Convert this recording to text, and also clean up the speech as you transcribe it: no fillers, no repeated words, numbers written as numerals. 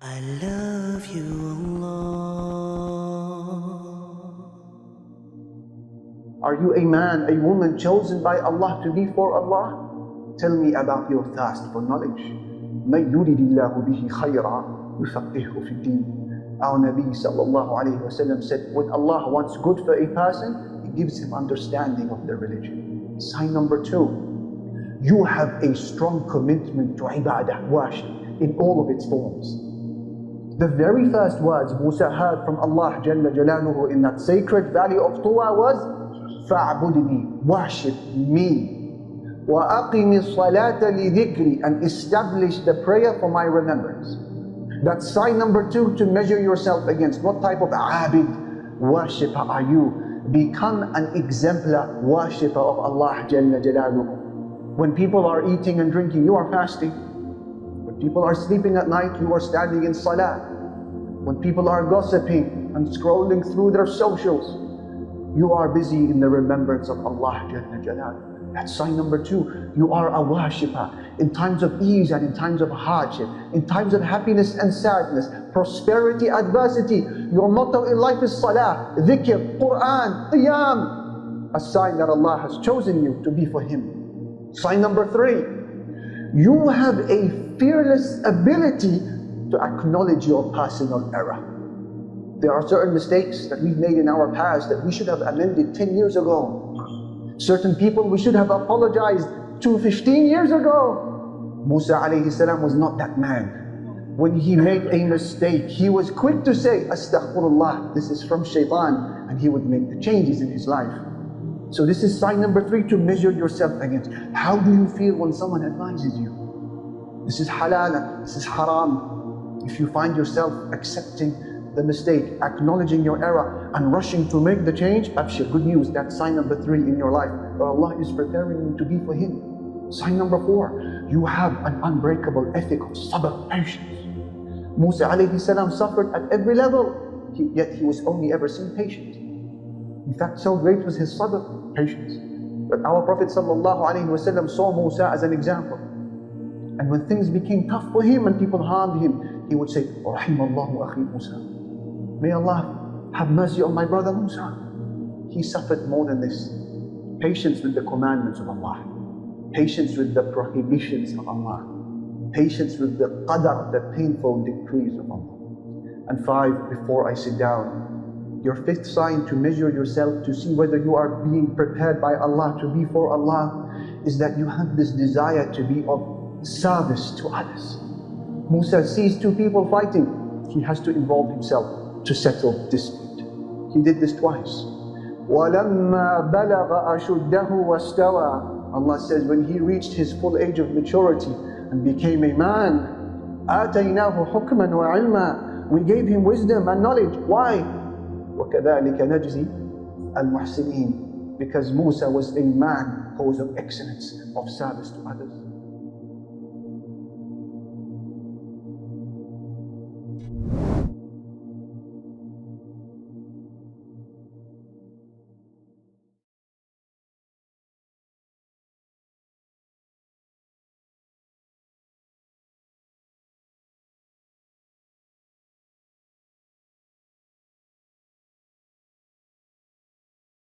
I love you, Allah. Are you a man, a woman chosen by Allah to be for Allah? Tell me about your thirst for knowledge. مَن يُرِدِ اللَّهُ بِهِ خَيْرًا يُفَقِّهْهُ فِي الدِّينِ. Our Nabi sallallahu alayhi wa sallam said, when Allah wants good for a person, He gives him understanding of the religion. Sign number 2, you have a strong commitment to ibadah, worship, in all of its forms. The very first words Musa heard from Allah Jalla Jalaluhu in that sacred valley of Tuwa was, فَاعْبُدْنِي, worship me. وَأَقِمِ الصَّلَاةَ لِذِكْرِ, and establish the prayer for my remembrance. That's sign number 2 to measure yourself against. What type of abid, worshipper are you? Become an exemplar worshipper of Allah Jalla Jalaluhu. When people are eating and drinking, you are fasting. When people are sleeping at night, you are standing in salah. When people are gossiping and scrolling through their socials, you are busy in the remembrance of Allah Jalla Jalaluhu. That's sign number 2. You are a worshipper in times of ease and in times of hardship, in times of happiness and sadness, prosperity, adversity. Your motto in life is salah, dhikr, Quran, qiyam. A sign that Allah has chosen you to be for Him. Sign number 3. You have a fearless ability to acknowledge your personal error. There are certain mistakes that we've made in our past that we should have amended 10 years ago. Certain people we should have apologized to 15 years ago. Musa alayhi salam was not that man. When he made a mistake, he was quick to say, Astaghfirullah, this is from shaitan, and he would make the changes in his life. So this is sign number 3 to measure yourself against. How do you feel when someone advises you? This is halal, this is haram. If you find yourself accepting the mistake, acknowledging your error, and rushing to make the change, abshir, good news, that's sign number 3 in your life, where Allah is preparing you to be for Him. Sign number 4, you have an unbreakable ethic of sabr, patience. Musa alayhi salam suffered at every level, yet he was only ever seen patient. In fact, so great was his sabr, patience, that our Prophet sallallahu alayhi wa sallam saw Musa as an example. And when things became tough for him and people harmed him, he would say, Rahimallahu akhi Musa. May Allah have mercy on my brother Musa. He suffered more than this. Patience with the commandments of Allah. Patience with the prohibitions of Allah. Patience with the qadar, the painful decrees of Allah. And 5, before I sit down, your 5th sign to measure yourself to see whether you are being prepared by Allah to be for Allah is that you have this desire to be of service to others. Musa sees 2 people fighting. He has to involve himself to settle dispute. He did this twice. وَلَمَّا بَلَغَ أَشُدَّهُ وَاسْتَوَى. Allah says when he reached his full age of maturity and became a man, آتَيْنَاهُ حُكْمًا وَعِلْمًا. We gave him wisdom and knowledge. Why? وَكَذَلِكَ نَجْزِي الْمُحْسِنِينَ. Because Musa was a man who was of excellence, of service to others.